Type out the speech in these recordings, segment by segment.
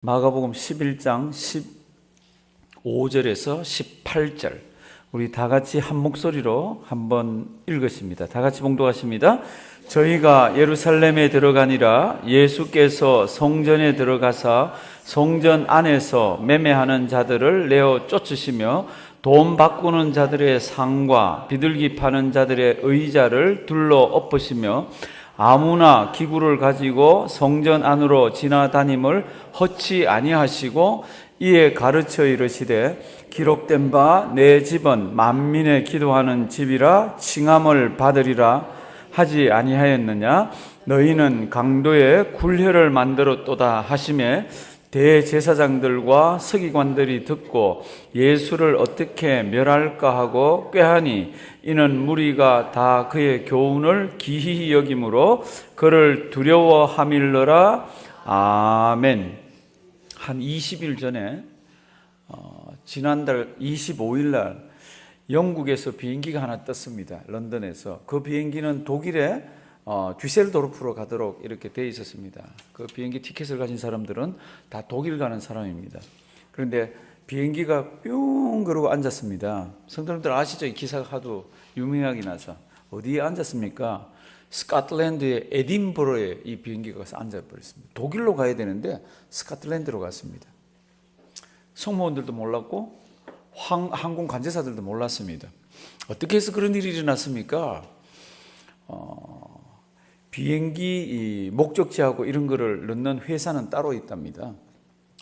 마가복음 11장 15절에서 18절 우리 다 같이 한 목소리로 한번 읽으십니다. 다 같이 봉독하십니다. 저희가 예루살렘에 들어가니라 예수께서 성전에 들어가사 성전 안에서 매매하는 자들을 내어 쫓으시며 돈 바꾸는 자들의 상과 비둘기 파는 자들의 의자를 둘러 엎으시며 아무나 기구를 가지고 성전 안으로 지나다님을 허치 아니하시고 이에 가르쳐 이르시되 기록된 바 내 집은 만민의 기도하는 집이라 칭함을 받으리라 하지 아니하였느냐. 너희는 강도의 굴혈을 만들었도다 하시매 대제사장들과 서기관들이 듣고 예수를 어떻게 멸할까 하고 꾀하니 이는 무리가 다 그의 교훈을 기히 여김으로 그를 두려워함일러라. 아멘. 한 20일 전에 지난달 25일 날 영국에서 비행기가 하나 떴습니다. 런던에서. 그 비행기는 독일의 듀셀도르프로 가도록 이렇게 되어 있었습니다. 그 비행기 티켓을 가진 사람들은 다 독일 가는 사람입니다. 그런데 비행기가 뿅 그러고 앉았습니다. 성도님들 아시죠? 이 기사가 하도 유명하게 나서. 어디에 앉았습니까? 스코틀랜드의 에딘버러에 이 비행기가 가서 앉아버렸습니다. 독일로 가야 되는데 스코틀랜드로 갔습니다. 승무원들도 몰랐고 항공 관제사들도 몰랐습니다. 어떻게 해서 그런 일이 일어났습니까? 비행기 목적지하고 이런 거를 넣는 회사는 따로 있답니다.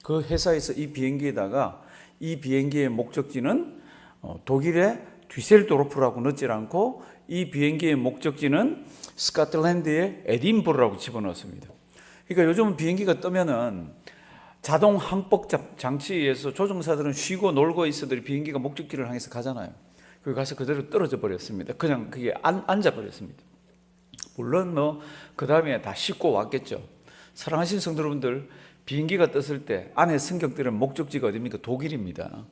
그 회사에서 이 비행기에다가 이 비행기의 목적지는 독일의 듀셀도르프라고 넣지 않고 이 비행기의 목적지는 스코틀랜드의 에딘버러라고 집어넣었습니다. 그러니까 요즘 비행기가 뜨면은 자동 항법 장치에 의해서 조종사들은 쉬고 놀고 있어도 비행기가 목적지를 향해서 가잖아요. 거기 가서 그대로 떨어져 버렸습니다. 그냥 그게 앉아 버렸습니다. 물론 그 다음에 다 싣고 왔겠죠. 사랑하신 성도 여러분들, 비행기가 떴을 때 안에 승객들은 목적지가 어디입니까? 독일입니다.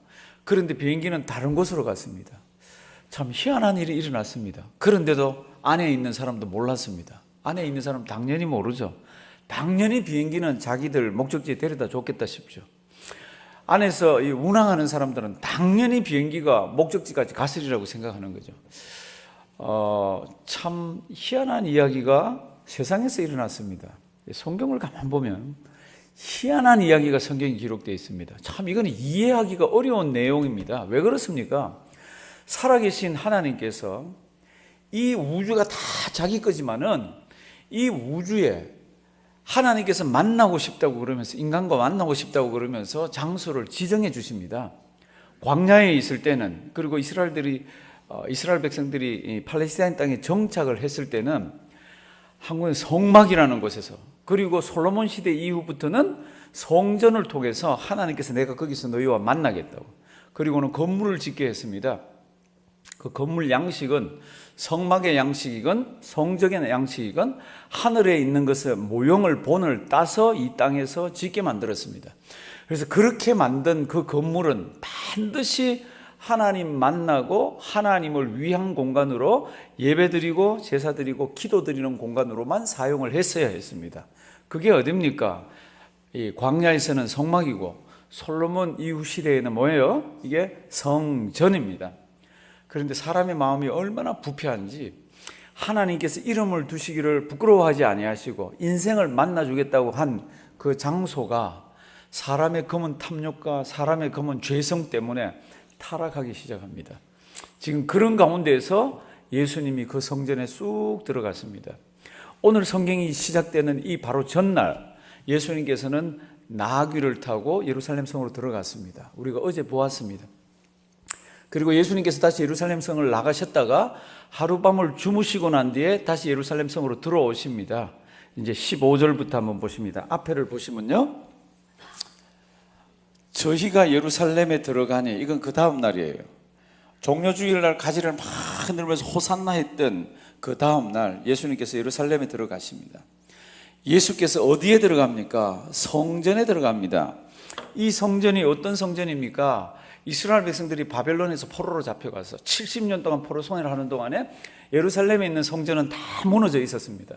그런데 비행기는 다른 곳으로 갔습니다. 참 희한한 일이 일어났습니다. 그런데도 안에 있는 사람도 몰랐습니다. 안에 있는 사람 당연히 모르죠. 당연히 비행기는 자기들 목적지에 데려다 줬겠다 싶죠. 안에서 이 운항하는 사람들은 당연히 비행기가 목적지까지 갔으리라고 생각하는 거죠. 참 희한한 이야기가 세상에서 일어났습니다. 성경을 가만 보면 희한한 이야기가 성경에 기록되어 있습니다. 참 이건 이해하기가 어려운 내용입니다. 왜 그렇습니까? 살아계신 하나님께서 이 우주가 다 자기 거지만은 이 우주에 하나님께서 만나고 싶다고 그러면서 인간과 만나고 싶다고 그러면서 장소를 지정해 주십니다. 광야에 있을 때는, 그리고 이스라엘 백성들이 팔레스타인 땅에 정착을 했을 때는 한국의 성막이라는 곳에서, 그리고 솔로몬 시대 이후부터는 성전을 통해서 하나님께서 내가 거기서 너희와 만나겠다고, 그리고는 건물을 짓게 했습니다. 그 건물 양식은 성막의 양식이건 성적의 양식이건 하늘에 있는 것의 모형을 본을 따서 이 땅에서 짓게 만들었습니다. 그래서 그렇게 만든 그 건물은 반드시 하나님 만나고 하나님을 위한 공간으로 예배드리고 제사드리고 기도드리는 공간으로만 사용을 했어야 했습니다. 그게 어딥니까? 이 광야에서는 성막이고 솔로몬 이후 시대에는 뭐예요? 이게 성전입니다. 그런데 사람의 마음이 얼마나 부패한지 하나님께서 이름을 두시기를 부끄러워하지 아니하시고 인생을 만나주겠다고 한 그 장소가 사람의 검은 탐욕과 사람의 검은 죄성 때문에 타락하기 시작합니다. 지금 그런 가운데에서 예수님이 그 성전에 쑥 들어갔습니다. 오늘 성경이 시작되는 이 바로 전날 예수님께서는 나귀를 타고 예루살렘 성으로 들어갔습니다. 우리가 어제 보았습니다. 그리고 예수님께서 다시 예루살렘 성을 나가셨다가 하룻밤을 주무시고 난 뒤에 다시 예루살렘 성으로 들어오십니다. 이제 15절부터 한번 보십니다. 앞에를 보시면요, 저희가 예루살렘에 들어가니, 이건 그 다음 날이에요. 종려주일날 가지를 막 흔들면서 호산나 했던 그 다음 날 예수님께서 예루살렘에 들어가십니다. 예수께서 어디에 들어갑니까? 성전에 들어갑니다. 이 성전이 어떤 성전입니까? 이스라엘 백성들이 바벨론에서 포로로 잡혀가서 70년 동안 포로 생활을 하는 동안에 예루살렘에 있는 성전은 다 무너져 있었습니다.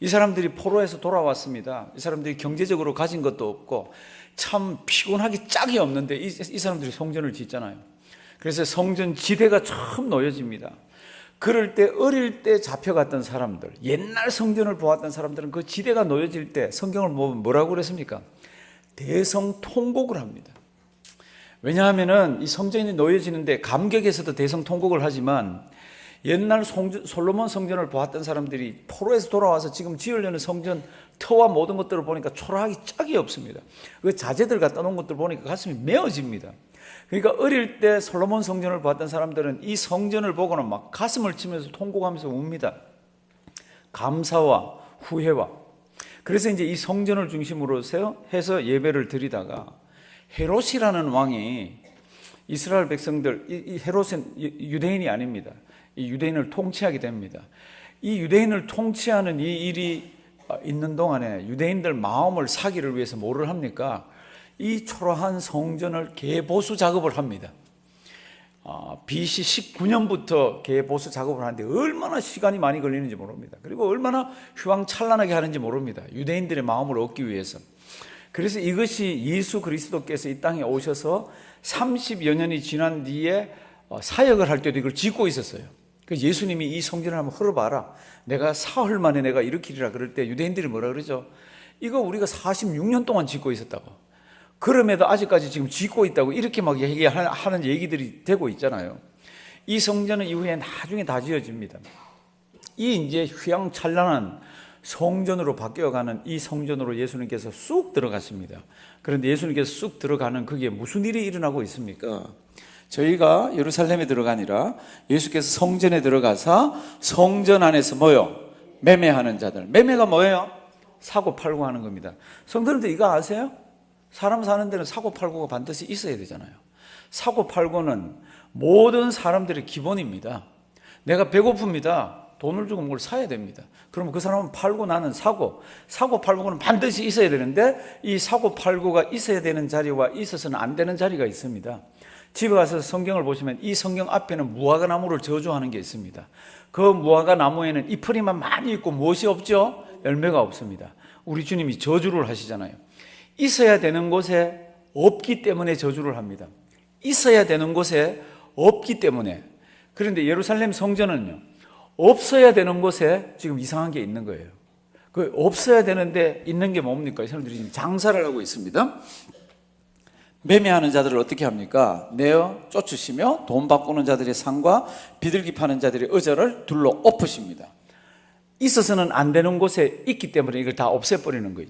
이 사람들이 포로에서 돌아왔습니다. 이 사람들이 경제적으로 가진 것도 없고 참 피곤하기 짝이 없는데 이 사람들이 성전을 짓잖아요. 그래서 성전 지대가 처음 놓여집니다. 그럴 때 어릴 때 잡혀갔던 사람들, 옛날 성전을 보았던 사람들은 그 지대가 놓여질 때 성경을 보면 뭐라고 그랬습니까? 대성통곡을 합니다. 왜냐하면은 이 성전이 놓여지는데 감격에서도 대성통곡을 하지만 옛날 솔로몬 성전을 보았던 사람들이 포로에서 돌아와서 지금 지으려는 성전 터와 모든 것들을 보니까 초라하기 짝이 없습니다. 그 자재들 갖다 놓은 것들 보니까 가슴이 메어집니다. 그러니까 어릴 때 솔로몬 성전을 보았던 사람들은 이 성전을 보고는 막 가슴을 치면서 통곡하면서 웁니다. 감사와 후회와. 그래서 이제 이 성전을 중심으로 해서 예배를 드리다가 헤롯이라는 왕이 이스라엘 백성들, 이 헤롯은 유대인이 아닙니다. 이 유대인을 통치하게 됩니다. 이 유대인을 통치하는 이 일이 있는 동안에 유대인들 마음을 사기를 위해서 뭐를 합니까? 이 초라한 성전을 개보수 작업을 합니다. BC 19년부터 개보수 작업을 하는데 얼마나 시간이 많이 걸리는지 모릅니다. 그리고 얼마나 휘황찬란하게 하는지 모릅니다. 유대인들의 마음을 얻기 위해서. 그래서 이것이 예수 그리스도께서 이 땅에 오셔서 30여 년이 지난 뒤에 사역을 할 때도 이걸 짓고 있었어요. 그래서 예수님이 이 성전을 한번 헐어봐라. 내가 사흘 만에 내가 일으키리라 그럴 때 유대인들이 뭐라 그러죠? 이거 우리가 46년 동안 짓고 있었다고. 그럼에도 아직까지 지금 짓고 있다고 이렇게 막 얘기하는 얘기들이 되고 있잖아요. 이 성전은 이후에 나중에 다 지어집니다. 이 이제 휘황찬란한 성전으로 바뀌어가는 이 성전으로 예수님께서 쑥 들어갔습니다. 그런데 예수님께서 쑥 들어가는 그게 무슨 일이 일어나고 있습니까? 저희가 예루살렘에 들어가니라 예수께서 성전에 들어가서 성전 안에서 뭐요? 매매하는 자들. 매매가 뭐예요? 사고 팔고 하는 겁니다. 성도님들 이거 아세요? 사람 사는 데는 사고 팔고가 반드시 있어야 되잖아요. 사고 팔고는 모든 사람들의 기본입니다. 내가 배고픕니다. 돈을 주고 뭘 사야 됩니다. 그러면 그 사람은 팔고 나는 사고 팔고는 반드시 있어야 되는데 이 사고 팔고가 있어야 되는 자리와 있어서는 안 되는 자리가 있습니다. 집에 가서 성경을 보시면 이 성경 앞에는 무화과 나무를 저주하는 게 있습니다. 그 무화과 나무에는 잎풀이만 많이 있고 무엇이 없죠? 열매가 없습니다. 우리 주님이 저주를 하시잖아요. 있어야 되는 곳에 없기 때문에 저주를 합니다. 있어야 되는 곳에 없기 때문에. 그런데 예루살렘 성전은요, 없어야 되는 곳에 지금 이상한 게 있는 거예요. 그 없어야 되는데 있는 게 뭡니까? 이 사람들이 지금 장사를 하고 있습니다. 매매하는 자들을 어떻게 합니까? 내어 쫓으시며 돈 바꾸는 자들의 상과 비둘기 파는 자들의 의자를 둘러 엎으십니다. 있어서는 안 되는 곳에 있기 때문에 이걸 다 없애버리는 거죠.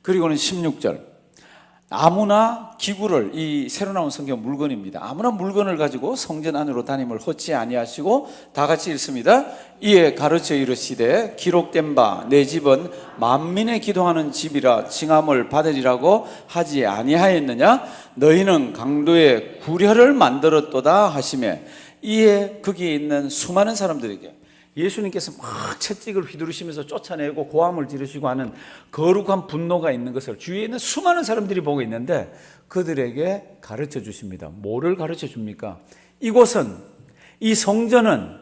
그리고는 16절. 아무나 기구를, 이 새로 나온 성경 물건입니다. 아무나 물건을 가지고 성전 안으로 다님을 허치 아니하시고 다 같이 읽습니다. 이에 가르쳐 이르시되 기록된 바 내 집은 만민의 기도하는 집이라 칭함을 받으리라고 하지 아니하였느냐? 너희는 강도의 구려를 만들었도다 하시매 이에 거기에 있는 수많은 사람들에게 예수님께서 막 채찍을 휘두르시면서 쫓아내고 고함을 지르시고 하는 거룩한 분노가 있는 것을 주위에 있는 수많은 사람들이 보고 있는데 그들에게 가르쳐 주십니다. 뭐를 가르쳐 줍니까? 이곳은, 이 성전은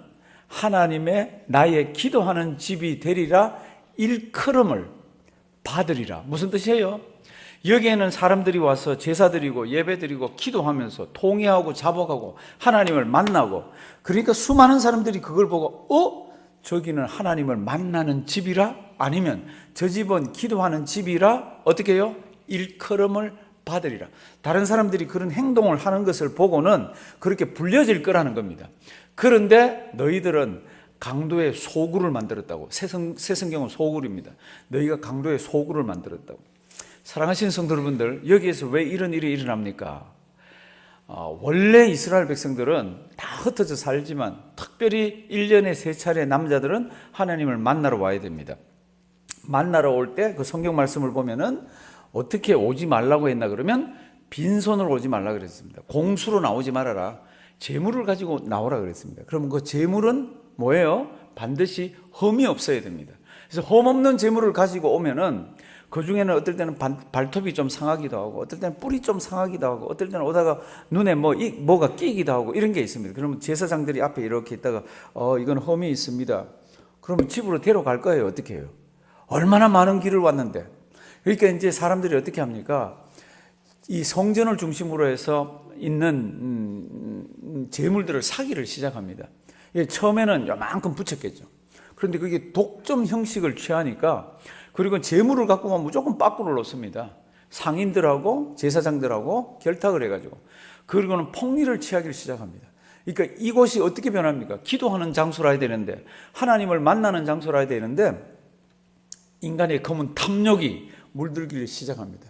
하나님의 나의 기도하는 집이 되리라 일컬음을 받으리라. 무슨 뜻이에요? 여기에는 사람들이 와서 제사 드리고 예배 드리고 기도하면서 통회하고 자복하고 하나님을 만나고, 그러니까 수많은 사람들이 그걸 보고 저기는 하나님을 만나는 집이라? 아니면 저 집은 기도하는 집이라? 어떻게 해요? 일컬음을 받으리라. 다른 사람들이 그런 행동을 하는 것을 보고는 그렇게 불려질 거라는 겁니다. 그런데 너희들은 강도의 소굴을 만들었다고. 새 성경은 소굴입니다. 너희가 강도의 소굴을 만들었다고. 사랑하시는 성도 여러분들, 여기에서 왜 이런 일이 일어납니까? 원래 이스라엘 백성들은 다 흩어져 살지만 특별히 1년에 3차례 남자들은 하나님을 만나러 와야 됩니다. 만나러 올 때 그 성경 말씀을 보면은 어떻게 오지 말라고 했나 그러면 빈손으로 오지 말라 그랬습니다. 공수로 나오지 말아라. 재물을 가지고 나오라 그랬습니다. 그러면 그 재물은 뭐예요? 반드시 흠이 없어야 됩니다. 그래서 흠 없는 재물을 가지고 오면은 그 중에는 어떨 때는 발톱이 좀 상하기도 하고, 어떨 때는 뿔이 좀 상하기도 하고, 어떨 때는 오다가 눈에 뭐가 끼기도 하고 이런 게 있습니다. 그러면 제사장들이 앞에 이렇게 있다가 이건 흠이 있습니다. 그러면 집으로 데려갈 거예요. 어떻게 해요? 얼마나 많은 길을 왔는데. 그러니까 이제 사람들이 어떻게 합니까? 이 성전을 중심으로 해서 있는 재물들을 사기를 시작합니다. 처음에는 요만큼 붙였겠죠. 그런데 그게 독점 형식을 취하니까, 그리고 재물을 갖고 오면 무조건 빠꾸를 놓습니다. 상인들하고 제사장들하고 결탁을 해가지고, 그리고는 폭리를 취하기를 시작합니다. 그러니까 이곳이 어떻게 변합니까? 기도하는 장소라 해야 되는데, 하나님을 만나는 장소라 해야 되는데, 인간의 검은 탐욕이 물들기를 시작합니다.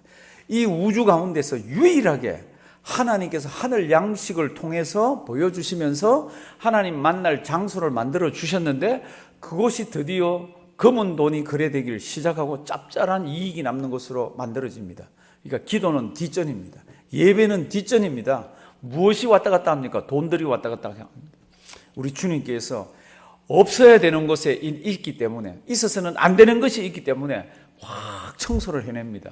이 우주 가운데서 유일하게 하나님께서 하늘 양식을 통해서 보여주시면서 하나님 만날 장소를 만들어 주셨는데, 그것이 드디어 검은 돈이 거래되기를 시작하고 짭짤한 이익이 남는 것으로 만들어집니다. 그러니까 기도는 뒷전입니다. 예배는 뒷전입니다. 무엇이 왔다 갔다 합니까? 돈들이 왔다 갔다 합니다. 우리 주님께서 없어야 되는 것에 있기 때문에, 있어서는 안 되는 것이 있기 때문에 확 청소를 해냅니다.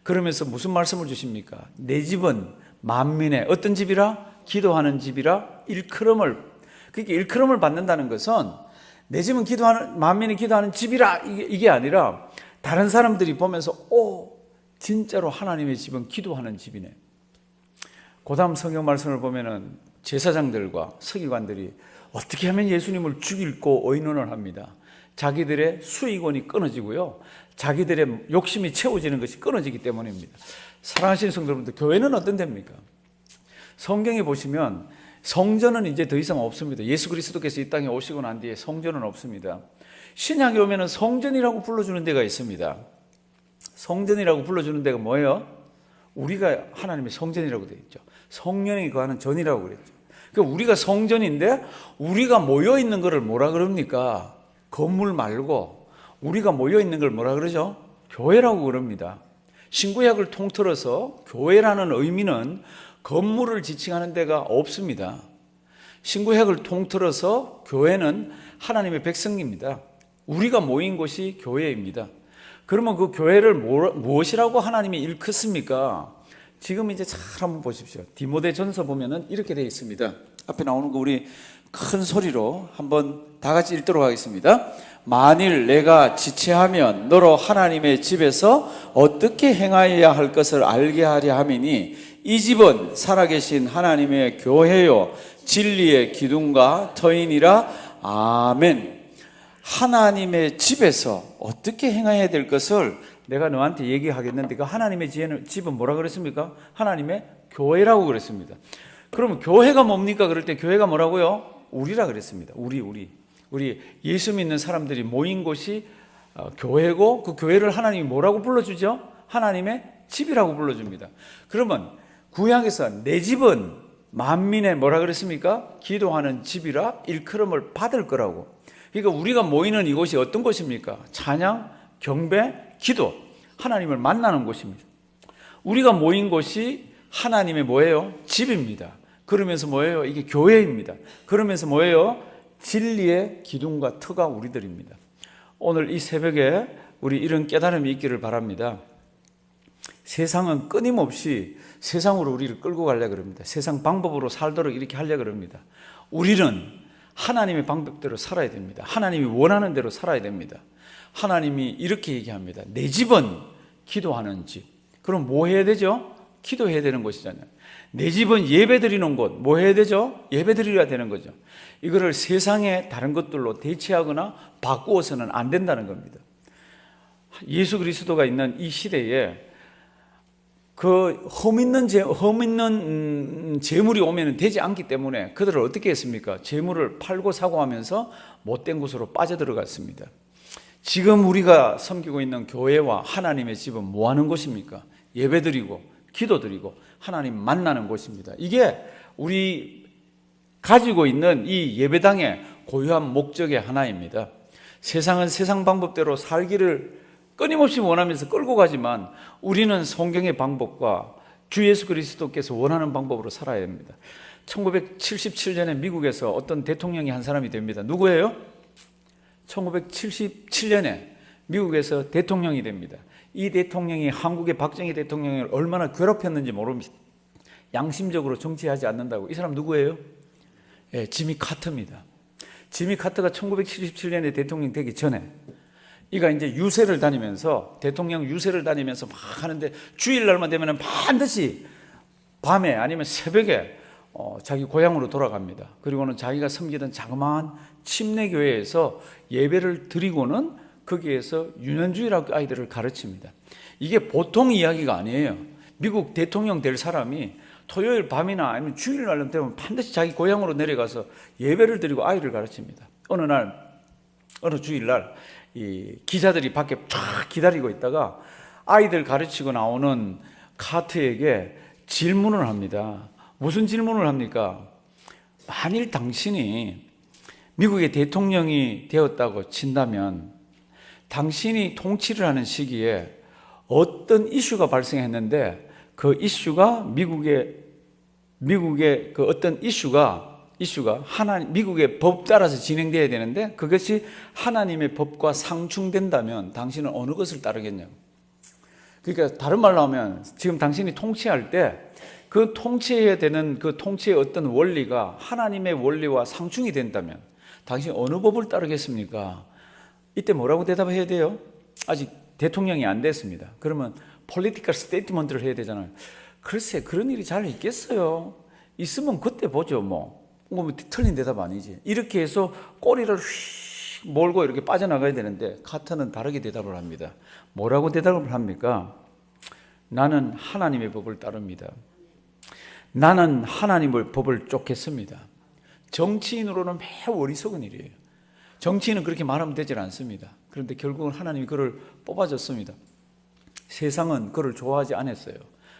그러면서 무슨 말씀을 주십니까? 내 집은 만민의 어떤 집이라? 기도하는 집이라. 일컬음을, 그러니까 일컬음을 받는다는 것은 내 집은 기도하는, 만민이 기도하는 집이라, 이게 아니라 다른 사람들이 보면서 진짜로 하나님의 집은 기도하는 집이네. 고다음 성경 말씀을 보면은 제사장들과 서기관들이 어떻게 하면 예수님을 죽일고 의논을 합니다. 자기들의 수익원이 끊어지고요, 자기들의 욕심이 채워지는 것이 끊어지기 때문입니다. 사랑하시는 성도 여러분들, 교회는 어떤 데입니까? 성경에 보시면 성전은 이제 더 이상 없습니다. 예수 그리스도께서 이 땅에 오시고 난 뒤에 성전은 없습니다. 신약에 오면은 성전이라고 불러주는 데가 있습니다. 성전이라고 불러주는 데가 뭐예요? 우리가 하나님의 성전이라고 되어 있죠. 성령이 거하는 전이라고 그랬죠. 그러니까 우리가 성전인데, 우리가 모여 있는 것을 뭐라 그럽니까? 건물 말고 우리가 모여 있는 걸 뭐라 그러죠? 교회라고 그럽니다. 신구약을 통틀어서 교회라는 의미는 건물을 지칭하는 데가 없습니다. 신구약을 통틀어서 교회는 하나님의 백성입니다. 우리가 모인 곳이 교회입니다. 그러면 그 교회를 무엇이라고 하나님이 일컫습니까? 지금 이제 잘 한번 보십시오. 디모데전서 보면은 이렇게 되어 있습니다. 앞에 나오는 거 우리 큰 소리로 한번 다 같이 읽도록 하겠습니다. 만일 내가 지체하면 너로 하나님의 집에서 어떻게 행하여야 할 것을 알게 하려 함이니, 이 집은 살아계신 하나님의 교회요 진리의 기둥과 터이니라. 아멘. 하나님의 집에서 어떻게 행해야 될 것을 내가 너한테 얘기하겠는데, 그 하나님의 집은 뭐라 그랬습니까? 하나님의 교회라고 그랬습니다. 그러면 교회가 뭡니까? 그럴 때 교회가 뭐라고요? 우리라 그랬습니다. 우리 예수 믿는 사람들이 모인 곳이 교회고, 그 교회를 하나님이 뭐라고 불러주죠? 하나님의 집이라고 불러줍니다. 그러면 구약에서 내 집은 만민의 뭐라 그랬습니까? 기도하는 집이라 일컬음을 받을 거라고. 그러니까 우리가 모이는 이곳이 어떤 곳입니까? 찬양, 경배, 기도, 하나님을 만나는 곳입니다. 우리가 모인 곳이 하나님의 뭐예요? 집입니다. 그러면서 뭐예요? 이게 교회입니다. 그러면서 뭐예요? 진리의 기둥과 터가 우리들입니다. 오늘 이 새벽에 우리 이런 깨달음이 있기를 바랍니다. 세상은 끊임없이 세상으로 우리를 끌고 가려고 합니다. 세상 방법으로 살도록 이렇게 하려고 합니다. 우리는 하나님의 방법대로 살아야 됩니다. 하나님이 원하는 대로 살아야 됩니다. 하나님이 이렇게 얘기합니다. 내 집은 기도하는 집. 그럼 뭐 해야 되죠? 기도해야 되는 곳이잖아요. 내 집은 예배 드리는 곳. 뭐 해야 되죠? 예배 드려야 되는 거죠. 이거를 세상의 다른 것들로 대체하거나 바꾸어서는 안 된다는 겁니다. 예수 그리스도가 있는 이 시대에 그 흠있는 재물이 오면 되지 않기 때문에 그들을 어떻게 했습니까? 재물을 팔고 사고 하면서 못된 곳으로 빠져들어갔습니다. 지금 우리가 섬기고 있는 교회와 하나님의 집은 뭐 하는 곳입니까? 예배드리고 기도드리고 하나님 만나는 곳입니다. 이게 우리 가지고 있는 이 예배당의 고유한 목적의 하나입니다. 세상은 세상 방법대로 살기를 끊임없이 원하면서 끌고 가지만 우리는 성경의 방법과 주 예수 그리스도께서 원하는 방법으로 살아야 합니다. 1977년에 미국에서 어떤 대통령이 한 사람이 됩니다. 누구예요? 1977년에 미국에서 대통령이 됩니다. 이 대통령이 한국의 박정희 대통령을 얼마나 괴롭혔는지 모릅니다. 양심적으로 정치하지 않는다고. 이 사람 누구예요? 지미 카터입니다. 지미 카터가 1977년에 대통령 되기 전에 이가 이제 유세를 다니면서, 대통령 유세를 다니면서 막 하는데, 주일날만 되면 반드시 밤에 아니면 새벽에 자기 고향으로 돌아갑니다. 그리고는 자기가 섬기던 자그마한 침례교회에서 예배를 드리고는 거기에서 유년주의라고 아이들을 가르칩니다. 이게 보통 이야기가 아니에요. 미국 대통령 될 사람이 토요일 밤이나 아니면 주일날 되면 반드시 자기 고향으로 내려가서 예배를 드리고 아이를 가르칩니다. 어느 주일날 이 기자들이 밖에 쫙 기다리고 있다가 아이들 가르치고 나오는 카트에게 질문을 합니다. 무슨 질문을 합니까? 만일 당신이 미국의 대통령이 되었다고 친다면 당신이 통치를 하는 시기에 어떤 이슈가 발생했는데 그 이슈가 미국의 그 어떤 이슈가 미국의 법 따라서 진행되어야 되는데 그것이 하나님의 법과 상충된다면 당신은 어느 것을 따르겠냐고. 그러니까 다른 말로 하면 지금 당신이 통치할 때 그 통치해야 되는 그 통치의 어떤 원리가 하나님의 원리와 상충이 된다면 당신이 어느 법을 따르겠습니까? 이때 뭐라고 대답해야 돼요? 아직 대통령이 안 됐습니다. 그러면 political statement를 해야 되잖아요. 글쎄 그런 일이 잘 있겠어요. 있으면 그때 보죠 뭐 틀린 대답 아니지. 이렇게 해서 꼬리를 휙 몰고 이렇게 빠져나가야 되는데 카터는 다르게 대답을 합니다. 뭐라고 대답을 합니까? 나는 하나님의 법을 따릅니다. 나는 하나님의 법을 쫓겠습니다. 정치인으로는 매우 어리석은 일이에요. 정치인은 그렇게 말하면 되질 않습니다. 그런데 결국은 하나님이 그를 뽑아줬습니다. 세상은 그를 좋아하지 않았어요.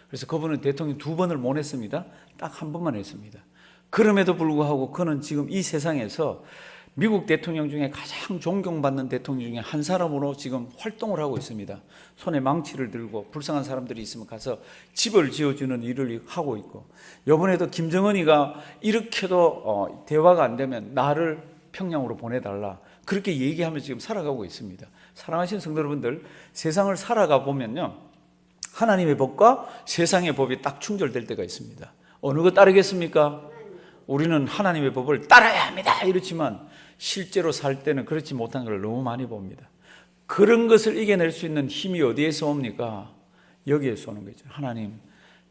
그래서 그분은 대통령 2번을 못 했습니다. 딱 1번만 했습니다. 그럼에도 불구하고 그는 지금 이 세상에서 미국 대통령 중에 가장 존경받는 대통령 중에 한 사람으로 지금 활동을 하고 있습니다. 손에 망치를 들고 불쌍한 사람들이 있으면 가서 집을 지어주는 일을 하고 있고, 이번에도 김정은이가 이렇게도 대화가 안 되면 나를 평양으로 보내달라 그렇게 얘기하면서 지금 살아가고 있습니다. 사랑하시는 성도 여러분들, 세상을 살아가 보면요 하나님의 법과 세상의 법이 딱 충돌될 때가 있습니다. 어느 거 따르겠습니까? 우리는 하나님의 법을 따라야 합니다 이렇지만 실제로 살 때는 그렇지 못한 걸 너무 많이 봅니다. 그런 것을 이겨낼 수 있는 힘이 어디에서 옵니까? 여기에서 오는 거죠. 하나님,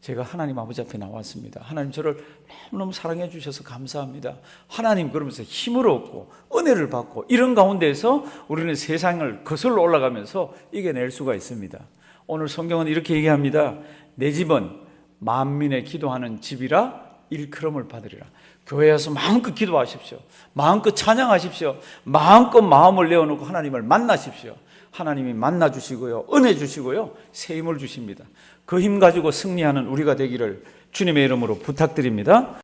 제가 하나님 아버지 앞에 나왔습니다. 하나님 저를 너무너무 사랑해 주셔서 감사합니다. 하나님, 그러면서 힘을 얻고 은혜를 받고 이런 가운데에서 우리는 세상을 거슬러 올라가면서 이겨낼 수가 있습니다. 오늘 성경은 이렇게 얘기합니다. 내 집은 만민의 기도하는 집이라 일컬음을 받으리라. 교회에 와서 마음껏 기도하십시오. 마음껏 찬양하십시오. 마음껏 마음을 내어놓고 하나님을 만나십시오. 하나님이 만나주시고요, 은혜 주시고요, 새 힘을 주십니다. 그 힘 가지고 승리하는 우리가 되기를 주님의 이름으로 부탁드립니다.